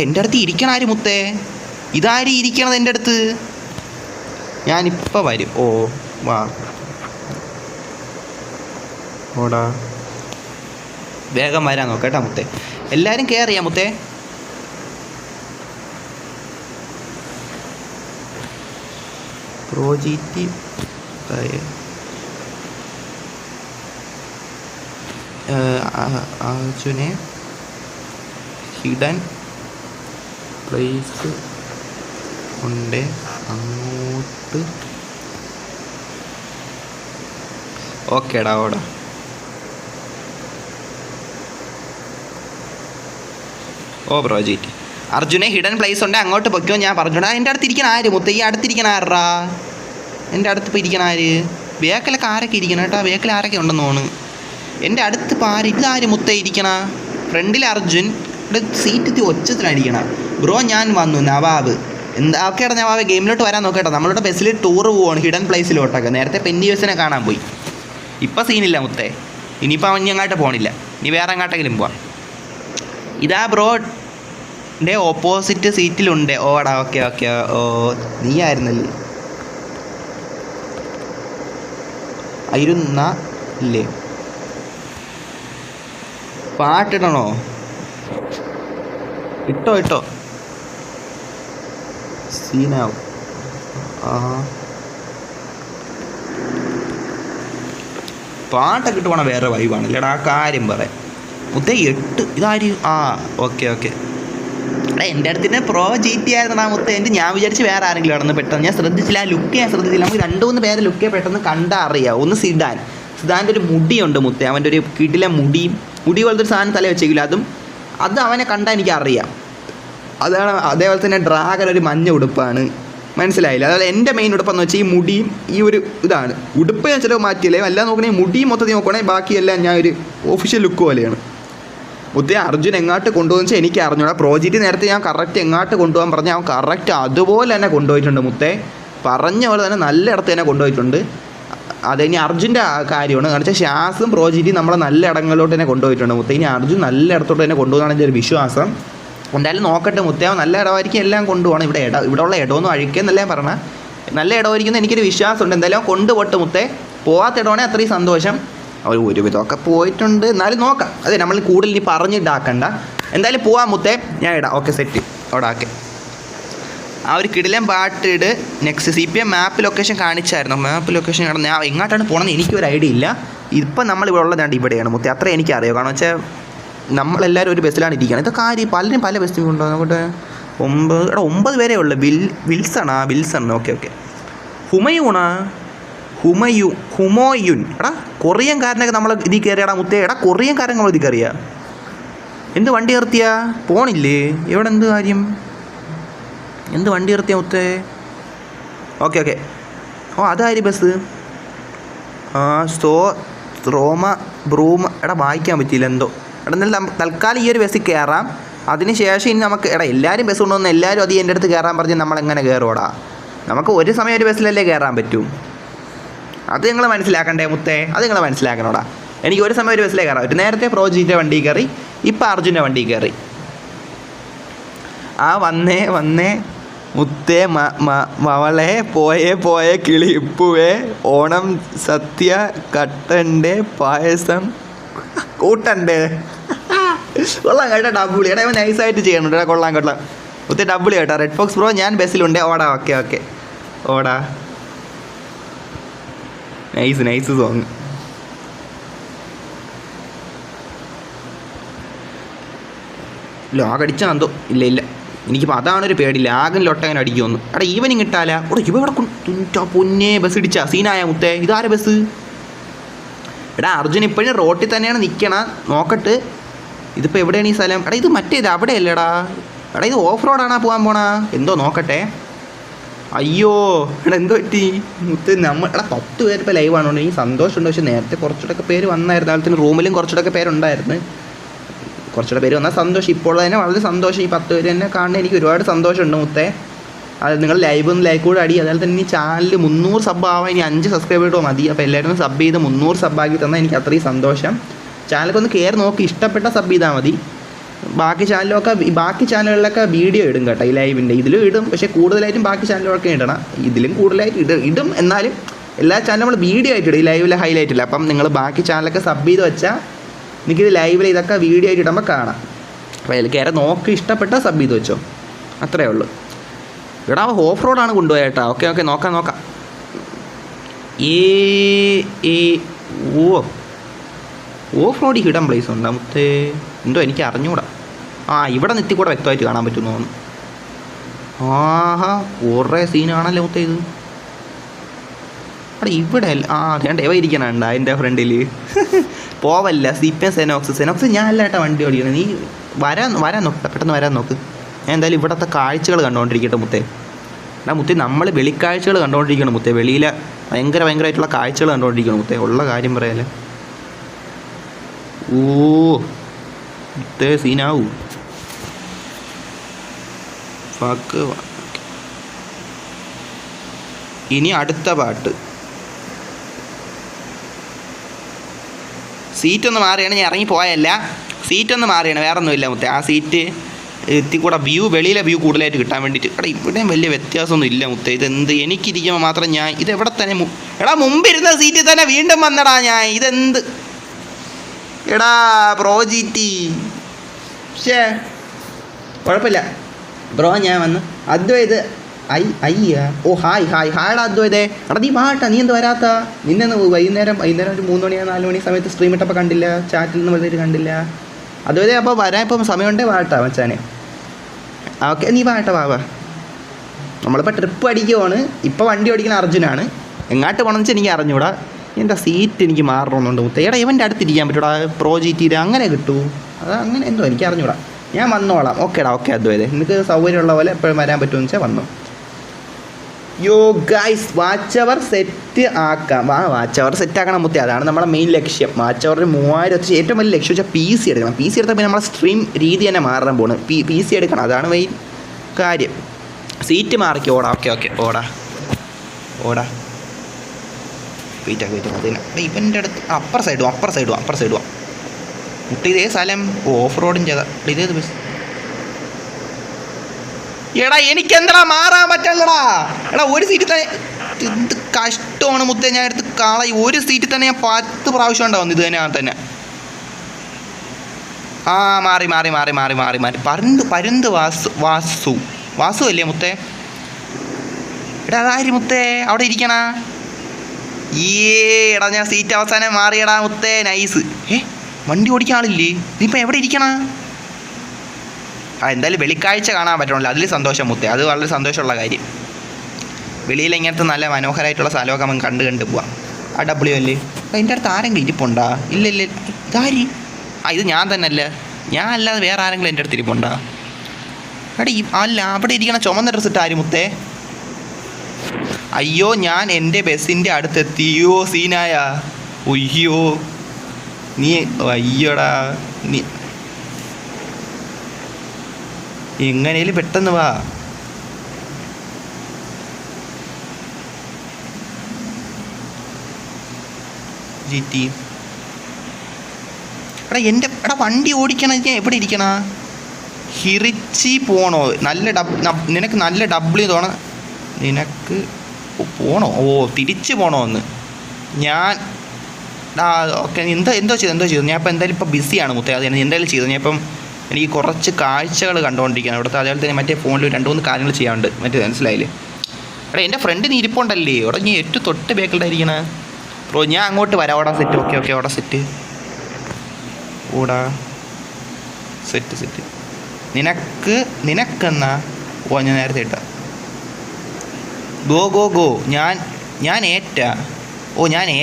എൻ്റെ അടുത്ത് ഇരിക്കണ ആര് മുത്തേ? ഇതാര് ഇരിക്കണത് എൻ്റെ അടുത്ത്? ഞാനിപ്പോൾ വരും. ഓ വാ ഓടാ, വേഗം വരാൻ നോക്കട്ടാ മുത്തേ. എല്ലാവരും കെയർ ചെയ്യാം മുത്തേ. പ്രോജീറ്റി അർജുനെ ഹിഡൻ പ്ലേസ് ഉണ്ട് അങ്ങോട്ട്. ഓക്കേടാ ഓടാ. ഓ പ്രോജക്റ്റ് അർജുനെ ഹിഡൻ പ്ലേസ് ഉണ്ട് അങ്ങോട്ട് പൊയ്ക്കോ. ഞാൻ പറഞ്ഞോടാ. എൻ്റെ അടുത്ത് ഇരിക്കണ ആര് മുത്ത? ഈ അടുത്തിരിക്കണ ആരാ? എൻ്റെ അടുത്ത് ഇപ്പോൾ ഇരിക്കണ ആര്? വേക്കലൊക്കെ ആരൊക്കെ ഇരിക്കണം കേട്ടോ? വേക്കൽ ആരൊക്കെ ഉണ്ടെന്ന് തോന്നുന്നു. എൻ്റെ അടുത്ത് ഇപ്പോൾ ആര്? ഇതാര് മുത്ത ഇരിക്കണ? ഫ്രണ്ടിൽ അർജുൻ, ഇവിടെ സീറ്റ് ഒച്ചത്തിലടിക്കണ. ബ്രോ ഞാൻ വന്നു നവാബ്. എന്താ ഓക്കേടാ നവാബ്, ഗെയിമിലോട്ട് വരാൻ നോക്കേട്ടോ. നമ്മളുടെ ബസ്സിൽ ടൂർ പോവാണ് ഹിഡൻ പ്ലേസിലോട്ടൊക്കെ. നേരത്തെ പെന്നിവേഴ്സിനെ കാണാൻ പോയി. ഇപ്പം സീനില്ല മുത്തേ. ഇനിയിപ്പോൾ അവൻ അങ്ങോട്ട് പോകണില്ല. ഇനി വേറെ എങ്ങോട്ടെങ്കിലും പോവാം. ഇതാ ബ്രോ ൻ്റെ ഓപ്പോസിറ്റ് സീറ്റിലുണ്ട്. ഓടാ ഓക്കെ ഓക്കെ. ഓ നീ ആയിരുന്നല്ലേ? ആയിരുന്ന ഇല്ലേ? പാട്ടിടണോ? ഇട്ടോ ഇട്ടോ, സീനാവും. പാട്ടൊക്കെ ഇട്ട് പോണ വേറെ വൈബാണ് ഇല്ലടാ. ആ കാര്യം പറയാം മുത്തേ. 8 ഇതാര്? Okay okay. എടാ എൻ്റെ അടുത്ത് പ്രോ GT ആയിരുന്നാ മുത്തേ. ഞാൻ വിചാരിച്ച് വേറെ ആരെങ്കിലും ആണെന്ന് പെട്ടെന്ന്. ഞാൻ ശ്രദ്ധിച്ചില്ല, ആ ലുക്ക് ഞാൻ ശ്രദ്ധിച്ചില്ല. നമുക്ക് 2-3 പേരെ ലുക്ക് പെട്ടെന്ന് കണ്ടാൽ അറിയാം. ഒന്ന് സിദാൻ്റെ ഒരു മുടിയുണ്ട് മുത്തേ. അവൻ്റെ ഒരു കിടിലെ മുടി പോലത്തെ ഒരു സാധനം തല വെച്ചേക്കില്ല. അത് അവനെ കണ്ടാൽ എനിക്കറിയാം. അതാണ്. അതേപോലെ തന്നെ ഡ്രാഗൺ ഒരു മഞ്ഞ ഉടുപ്പാണ്, മനസ്സിലായില്ല? അതുപോലെ എൻ്റെ മെയിൻ ഉടുപ്പെന്ന് വെച്ചാൽ ഈ മുടിയും ഈ ഒരു ഇതാണ്. ഉടുപ്പ് ഞാൻ ചിലവ് മാറ്റിയില്ലേ, എല്ലാം നോക്കണമെങ്കിൽ മുടിയും മൊത്തത്തിൽ നോക്കുകയാണെങ്കിൽ ബാക്കിയെല്ലാം ഞാൻ ഒരു ഒഫീഷ്യൽ ലുക്ക് പോലെയാണ്. മുത്തേ അർജുൻ എങ്ങോട്ട് കൊണ്ടുപോകുന്ന വെച്ചാൽ എനിക്ക് അറിഞ്ഞൂടാ. പ്രോജക്റ്റ് നേരത്തെ ഞാൻ കറക്റ്റ് എങ്ങോട്ട് കൊണ്ടുപോകാൻ പറഞ്ഞാൽ അവൻ കറക്റ്റ് അതുപോലെ തന്നെ കൊണ്ടുപോയിട്ടുണ്ട് മുത്തേ. പറഞ്ഞ പോലെ തന്നെ നല്ല ഇടത്ത് തന്നെ കൊണ്ടുപോയിട്ടുണ്ട്. അതിനി അർജുൻ്റെ കാര്യമാണ്. കാരണം വെച്ചാൽ ഷാസും പ്രോജക്റ്റും നമ്മളെ നല്ല ഇടങ്ങളിലോട്ട് തന്നെ കൊണ്ടുപോയിട്ടുണ്ട് മുത്തേ. ഇനി അർജുൻ നല്ല ഇടത്തോട്ട് തന്നെ കൊണ്ടുപോകാനാണ് എൻ്റെ ഒരു വിശ്വാസം. എന്തായാലും നോക്കട്ടെ മുത്തേ. അവൻ നല്ല ഇടമായിരിക്കും എല്ലാം കൊണ്ടുപോകണം. ഇവിടെ ഉള്ള ഇടമൊന്നും അഴിക്കുന്നല്ലേ പറഞ്ഞാൽ നല്ല ഇടമായിരിക്കുന്ന എനിക്കൊരു വിശ്വാസമുണ്ട്. എന്തായാലും കൊണ്ടുപോട്ട് മുത്തേ. പോകാത്ത ഇടമാണെങ്കിൽ അത്രയും സന്തോഷം. അവർ ഒരുവിധമൊക്കെ പോയിട്ടുണ്ട്, എന്നാലും നോക്കാം. അതെ, നമ്മൾ കൂടുതൽ ഇനി പറഞ്ഞിട്ടാക്കണ്ട. എന്തായാലും പോവാം മുത്തേ. ഞാൻ ഇടാം. Okay set. അവിടെ ആക്കെ. ആ ഒരു കിടിലൻ പാട്ടിട്. നെക്സ്റ്റ് CPM മാപ്പ് ലൊക്കേഷൻ കാണിച്ചായിരുന്നു. മാപ്പ് ലൊക്കേഷൻ ഞാൻ എങ്ങോട്ടാണ് പോകണമെന്ന് എനിക്കൊരു ഐഡിയ ഇല്ല. ഇപ്പം നമ്മൾ ഇവിടെ ഉള്ളതാണ് ഇവിടെയാണ് മുത്തേ. അത്ര എനിക്കറിയാം. കാരണം വെച്ചാൽ നമ്മളെല്ലാവരും ഒരു ബസ്സിലാണ് ഇരിക്കുകയാണ്. ഇതൊക്കെ കാര്യം പലരും പല ബസ്സിൽ കൊണ്ടുപോകും. നോക്കട്ടെ 9 പേരേ ഉള്ളു. വിൽസണാ? വിൽസൺ. Okay okay. ഹുമോയുൻ. എടാ കൊറിയൻകാരനൊക്കെ നമ്മൾ ഇതിൽ കയറിയാടാ മുത്തേ. എടാ കൊറിയൻകാരൻ നമ്മൾ ഇതിൽ കയറിയാ. എന്ത് വണ്ടി നിർത്തിയാ? പോണില്ലേ? എവിടെ എന്ത് കാര്യം? എന്ത് വണ്ടി നിർത്തിയാ മുത്തേ? Okay okay. ഓ അതാര് ബസ്? റോമ ബ്രൂമ. എടാ വായിക്കാൻ പറ്റിയില്ല എന്തോ. എടാ എന്നാലും തൽക്കാലം ഈ ഒരു ബസ്സിൽ കയറാം. അതിന് ശേഷം ഇനി നമുക്ക് എല്ലാവരും ബസ് കൊണ്ടുവന്ന് എല്ലാവരും അത് എൻ്റെ അടുത്ത് കയറാൻ പറഞ്ഞ് നമ്മളെങ്ങനെ കയറുമോടാ? നമുക്ക് ഒരു സമയം ഒരു ബസ്സിലല്ലേ കയറാൻ പറ്റൂ. അത് നിങ്ങൾ മനസ്സിലാക്കണ്ടേ മുത്തേ? അത് നിങ്ങൾ മനസ്സിലാക്കണോടാ. എനിക്ക് ഒരു സമയം ഒരു ബസ്സിലേ കയറാൻ പറ്റും. നേരത്തെ പ്രോജക്റ്റിൻ്റെ വണ്ടി കയറി, ഇപ്പം അർജുൻ്റെ വണ്ടി കയറി. വന്നേ മുത്തേ മവളെ പോയേ കിളി ഇപ്പുവേ ഓണം സദ്യ കട്ടണ്ടേ പായസം കൂട്ടണ്ടേ. കൊള്ളാം കേട്ടോ. ഡബിളി. എടാ നൈസായിട്ട് ചെയ്യണുണ്ട്. കൊള്ളാം മുത്തേ. ഡബിളി കേട്ടോ. റെഡ് ഫോക്സ് ബ്രോ ഞാൻ ബസ്സിലുണ്ട്. ഓടാ. ഓക്കെ ഓടാ. Nice song. ലാഗ് അടിച്ചാൽ എന്തോ ഇല്ല. എനിക്കിപ്പോൾ അതാണൊരു പേടി. ലാഗിന് ലൊട്ടങ്ങനെ അടിക്കുമെന്ന്. എടാ ഈവനിങ് കിട്ടാല. ഇവ ഇവിടെ പൊന്നേ ബസ് ഇടിച്ചാ. സീനായ മുത്തേ. ഇതാരെ ബസ്? എടാ അർജുൻ ഇപ്പോഴും റോട്ടിൽ തന്നെയാണ് നിൽക്കണം. നോക്കട്ട് ഇതിപ്പോൾ എവിടെയാണ് ഈ സ്ഥലം? എടാ ഇത് മറ്റേത് അവിടെയല്ലേടാ. എടാ ഇത് ഓഫ് റോഡാണോ പോകാൻ പോണാ? എന്തോ നോക്കട്ടെ. അയ്യോ എടാ എന്തോ പറ്റി മുത്ത്? എടാ 10 പേര് ഇപ്പോൾ ലൈവാണോ? എനിക്ക് സന്തോഷമുണ്ട്. പക്ഷേ നേരത്തെ കുറച്ചുകൂടെ പേര് വന്നായിരുന്നു. അതുപോലെ തന്നെ റൂമിലും കുറച്ചുകൂടെ പേരുണ്ടായിരുന്നു. കുറച്ചുകൂടെ പേര് വന്നാൽ സന്തോഷം. ഇപ്പോൾ തന്നെ വളരെ സന്തോഷം. ഈ 10 പേര് തന്നെ കാണുന്നത് എനിക്ക് ഒരുപാട് സന്തോഷമുണ്ട് മുത്തേ. അത് നിങ്ങൾ ലൈക്ക് കൂടെ അടി. അതുപോലെ തന്നെ ഈ ചാനൽ 300 സബ് ആവാൻ ഇനി 5 സബ്സ്ക്രൈബേഴ്സോ മതി. അപ്പോൾ എല്ലാവരും സബ് ചെയ്ത് 300 സബ്ബാക്കി തന്നാൽ എനിക്ക് അത്രയും സന്തോഷം. ചാനലൊക്കെ ഒന്ന് കയറി നോക്കി ഇഷ്ടപ്പെട്ട സബ് ചെയ്താൽ മതി. ബാക്കി ചാനലുകളിലൊക്കെ വീഡിയോ ഇടും കേട്ടോ ഈ ലൈവിൻ്റെ. ഇതിലും ഇടും, പക്ഷേ കൂടുതലായിട്ടും ബാക്കി ചാനലുകളൊക്കെ ഇടണം. ഇതിലും കൂടുതലായിട്ട് ഇടും. എന്നാലും എല്ലാ ചാനലും നമ്മൾ വീഡിയോ ആയിട്ട് ഇടും, ഈ ലൈവിലെ ഹൈലൈറ്റ് ഇല്ല. അപ്പം നിങ്ങൾ ബാക്കി ചാനലൊക്കെ സബ് ചെയ്ത് വെച്ചാൽ എനിക്കിത് ലൈവിൽ ഇതൊക്കെ വീഡിയോ ആയിട്ട് ഇടുമ്പോൾ കാണാം. അപ്പോൾ അതിൽ കയറി നോക്കി ഇഷ്ടപ്പെട്ടാൽ സബ് ചെയ്ത് വെച്ചോ, അത്രയേ ഉള്ളൂ. ഇവിടെ ഓഫ് റോഡാണ് കൊണ്ടുപോയത് കേട്ടോ. ഓക്കെ നോക്കാം. ഓഫ് റോഡ് ഹിഡൻ പ്ലേസ് ഉണ്ട് മുത്തേ, എന്തോ എനിക്ക് അറിഞ്ഞുകൂടാ. ഇവിടെ നെത്തി കൂടെ വ്യക്തമായിട്ട് കാണാൻ പറ്റുമെന്ന് തോന്നുന്നു. കുറേ സീനാണല്ലോ മുത്തേ ഇത്. ഇവിടെ വേണ്ട എവ ഇരിക്കണുണ്ട് അതിൻ്റെ ഫ്രണ്ടിൽ. പോവല്ല സിപ്പൻ സെനോക്സ് ഞാൻ അല്ല ഏട്ടാ വണ്ടി ഓടിക്കണം. നീ വരാൻ നോക്ക്, പെട്ടെന്ന് വരാൻ നോക്ക്. ഞാൻ എന്തായാലും ഇവിടുത്തെ കാഴ്ചകൾ കണ്ടുകൊണ്ടിരിക്കട്ടെ മുത്തേ. മുത്തേ നമ്മൾ വെളിക്കാഴ്ചകൾ കണ്ടുകൊണ്ടിരിക്കണം മുത്തേ. വെളിയിലെ ഭയങ്കരമായിട്ടുള്ള കാഴ്ചകൾ കണ്ടുകൊണ്ടിരിക്കണം മുത്തേ. ഉള്ള കാര്യം പറയാല്ലേ. മുത്തേ സീനാവൂ. ഇനി അടുത്ത പാട്ട്. സീറ്റൊന്ന് മാറിയാണ്, ഞാൻ ഇറങ്ങി പോയല്ല. സീറ്റൊന്ന് മാറിയാണ്, വേറെ ഒന്നുമില്ല മുത്തേ. ആ സീറ്റ് എത്തിക്കൂടെ വെളിയിലെ വ്യൂ കൂടുതലായിട്ട് കിട്ടാൻ വേണ്ടിയിട്ട്. ഇവിടെയും വലിയ വ്യത്യാസമൊന്നും ഇല്ല മുത്തേ. ഇതെന്ത് എനിക്കിരിക്കുമ്പോൾ മാത്രം ഞാൻ ഇതെവിടെ തന്നെ മുമ്പിരുന്ന സീറ്റിൽ തന്നെ വീണ്ടും വന്നടാ ഞാൻ. ഇതെന്ത് ബ്രോ GT. പക്ഷേ കുഴപ്പമില്ല ബ്രോ, ഞാൻ വന്ന്. അദ്വൈത് ഹായ്ടാ അദ്വൈതേ. നീ വാട്ടാ, നീ എന്ത് വരാത്ത? നിന്നെ വൈകുന്നേരം ഒരു 3 മണി 4 മണി സമയത്ത് സ്ട്രീം ഇട്ടപ്പോൾ കണ്ടില്ല, ചാറ്റിൽ നിന്ന് വന്നിട്ട് കണ്ടില്ല. അദ്വൈതേ അപ്പോൾ വരാൻ ഇപ്പം സമയമുണ്ടേ വാട്ടാ മച്ചാനെ. ഓക്കെ നീ വാട്ടാ വാ. നമ്മളിപ്പോൾ ട്രിപ്പ് അടിക്കുവാണ്. ഇപ്പോൾ വണ്ടി ഓടിക്കുന്ന അർജുനാണ്. എങ്ങോട്ട് പോകണമെന്ന് വെച്ചാൽ എനിക്ക് അറിഞ്ഞൂടാ. എൻ്റെ സീറ്റ് എനിക്ക് മാറണമെന്നുണ്ട് മുത്തേ. ഇവൻ്റെ അടുത്തിരിക്കാൻ പറ്റൂടാ പ്രോ GT അങ്ങനെ കിട്ടൂ. അങ്ങനെ എന്തോ എനിക്ക് അറിഞ്ഞൂടാ. ഞാൻ വന്നോളാം. ഓക്കെ അദ്വൈതേ, എനിക്ക് സൗകര്യമുള്ള പോലെ എപ്പോഴും വരാൻ പറ്റുമെന്ന് വെച്ചാൽ വന്നു. ഗൈസ് വാച്ച് അവർ സെറ്റ് ആക്കാം. വാച്ച് അവർ സെറ്റ് ആക്കണം മുത്തേ. അതാണ് നമ്മുടെ മെയിൻ ലക്ഷ്യം. വാച്ച് അവർ 3000 ഏറ്റവും വലിയ ലക്ഷ്യം വെച്ചാൽ PC എടുക്കണം. PC എടുത്താൽ പിന്നെ നമ്മളെ സ്ട്രീം രീതി തന്നെ മാറാൻ പോണ്. PC എടുക്കണം, അതാണ് മെയിൻ കാര്യം. സീറ്റ് മാറിക്ക്. ഓക്കെ ഓടാ വെയിറ്റ്. ഇവൻ്റെ അടുത്ത് അപ്പർ സൈഡ് വാ മുട്ടി. ഇതേ സ്ഥലം ഓഫ് റോഡും ചെയ്ത ഇതേത് ബസ്? എനിക്കെന്താ മാറാൻ പറ്റല്ലടാ. ഒരു സീറ്റിൽ തന്നെ എന്ത് കഷ്ടമാണ് മുത്തേ. ഞാൻ എടുത്ത് ഒരു സീറ്റിൽ തന്നെ ഞാൻ 10 പ്രാവശ്യം ഉണ്ടാവും ഇത് തന്നെ. മാറി പരുന്ത് വാസു അല്ലേ മുത്തേ? അതാര് മുത്തേ അവിടെ ഇരിക്കണ? ഞാൻ സീറ്റ് അവസാനം മാറിയടാ മുത്തേ. നൈസ്. വണ്ടി ഓടിക്കാൻ ആളില്ലേ? നീയിപ്പോൾ എവിടെ ഇരിക്കണ? എന്തായാലും വെളിക്കാഴ്ച കാണാൻ പറ്റണല്ലോ, അതിൽ സന്തോഷം മുത്തേ. അത് വളരെ സന്തോഷമുള്ള കാര്യം. വെളിയിൽ ഇങ്ങനത്തെ നല്ല മനോഹരമായിട്ടുള്ള സ്ഥലമൊക്കെ നമുക്ക് കണ്ട് പോവാം. W അല്ലേ? എൻ്റെ അടുത്ത് ആരെങ്കിലും ഇരിപ്പുണ്ടാ? ഇല്ല ഇതാരി? ഇത് ഞാൻ തന്നെ അല്ല. ഞാൻ അല്ലാതെ വേറെ ആരെങ്കിലും എൻ്റെ അടുത്ത് ഇരിപ്പുണ്ടാ? അല്ല അവിടെ ഇരിക്കണ ചുമന്ന ഡ്രസ്സ് ഇട്ട് ആര് മുത്തേ? അയ്യോ ഞാൻ എൻ്റെ ബസ്സിൻ്റെ അടുത്തെത്തിയോ സീനായ. ഒയ്യോ നീ അയ്യോടാ, നീ എങ്ങനെയും പെട്ടെന്ന് വാ. GT വണ്ടി ഓടിക്കണ ഞാൻ എവിടെ ഇരിക്കണ? ഹിറിച്ചി പോണോ? നിനക്ക് നല്ല W തോണ. നിനക്ക് പോണോ? തിരിച്ച് പോണോ എന്ന് ഞാൻ. ഓക്കെ എന്തോ ചെയ്തു ഞാൻ ഇപ്പം എന്തായാലും ഇപ്പം ബിസിയാണ് മുത്തേ. അത് എന്തായാലും ചെയ്തു. ഞാൻ ഇപ്പം എനിക്ക് കുറച്ച് കാഴ്ചകൾ കണ്ടുകൊണ്ടിരിക്കുകയാണ് ഇവിടുത്തെ. അതേപോലെ തന്നെ മറ്റേ ഫോണിൽ 2-3 കാര്യങ്ങൾ ചെയ്യാനുണ്ട്. മനസ്സിലായില്ലേ? എൻ്റെ ഫ്രണ്ട് നീ ഇരിപ്പുണ്ടല്ലേ? നീ ഏറ്റവും തൊട്ട് ബേക്കിലായിരിക്കണേ ബ്രോ. ഞാൻ അങ്ങോട്ട് വരാം. സെറ്റ്. ഓക്കെ അവിടെ സെറ്റ്. സെറ്റ് നിനക്കെന്നാ? ഞാൻ നേരത്തെ ഇട്ട. ഗോ ഞാൻ ഞാൻ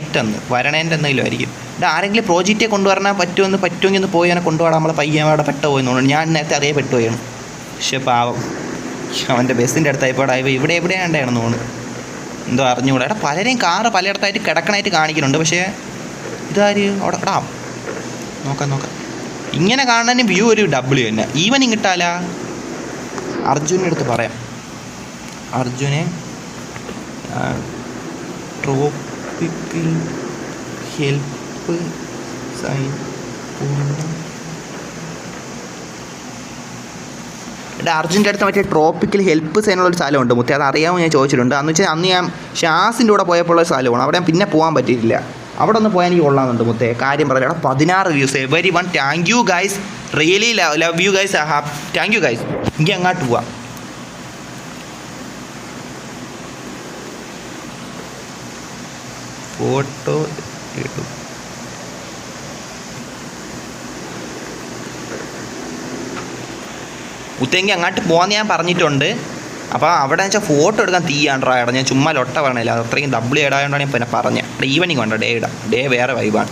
ഏറ്റെന്ന് വരണേൻ്റെ എന്തെങ്കിലും ആയിരിക്കും. ആരെങ്കിലും പ്രോജക്റ്റിനെ കൊണ്ടുവരാൻ പറ്റുമെങ്കിൽ ഒന്ന് പോയി അവനെ കൊണ്ടുപോകാൻ. നമ്മളെ പയ്യൻ അവിടെ പോയെന്ന് തോന്നുന്നു. ഞാൻ നേരത്തെ അതേ പെട്ടുപോയാണ്. പക്ഷേ പാവം അവൻ്റെ ബസ്സിൻ്റെ അടുത്തായിപ്പോൾ ഇവിടെ എവിടെയാണ്ടായിരുന്നു തോന്നുന്നു. എന്തോ അറിഞ്ഞുകൂടാ. പലരെയും കാറ് പലയിടത്തായിട്ട് കിടക്കണായിട്ട് കാണിക്കുന്നുണ്ട്. പക്ഷേ ഇതാര് അവിടെ നോക്കാം. ഇങ്ങനെ കാണാനും വ്യൂ ഒരു W തന്നെ. ഈവനിങ് കിട്ടാല. അർജുൻ്റെ അടുത്ത് പറയാം. അർജുനെ ട്രോപ്പിക്കൽ ഹെൽപ്പ് സൈൻ എടാ അർജുൻ്റെ അടുത്ത് മറ്റേ ട്രോപ്പിക്കൽ ഹെൽപ്പ് ചെയ്യാനുള്ളൊരു സ്ഥലമുണ്ട് മുത്തേ, അത് അറിയാമോ ഞാൻ ചോദിച്ചിട്ടുണ്ട്. അന്ന് വെച്ചാൽ അന്ന് ഞാൻ ഷാസിൻ്റെ കൂടെ പോയപ്പോൾ ഉള്ള സ്ഥലമാണ്, അവിടെ പിന്നെ പോകാൻ പറ്റിയിട്ടില്ല. അവിടെ ഒന്ന് പോയാൽ എനിക്ക് കൊള്ളാമെന്നുണ്ട് മുത്തേ, കാര്യം പറയാം. എടാ 16 views, every one thank you guys, really love you guys, thank you guys. എനിക്ക് അങ്ങോട്ട് പോവാം. ഫോട്ടോ ഇട്ടു. മുത്തേങ്കി അങ്ങോട്ട് പോകാൻ ഞാൻ പറഞ്ഞിട്ടുണ്ട്. അപ്പോൾ അവിടെ വെച്ചാൽ ഫോട്ടോ എടുക്കാൻ തീയാണ്ടാ. ഞാൻ ചുമ്മാ ലൊട്ട പറഞ്ഞില്ല, അത് അത്രയും ഡബിൾ ഇടായതുകൊണ്ടാണ് ഞാൻ പിന്നെ പറഞ്ഞത്. ഈവനിങ് വേണ്ട, ഡേ ഇടാം, ഡേ വേറെ വൈബാണ്.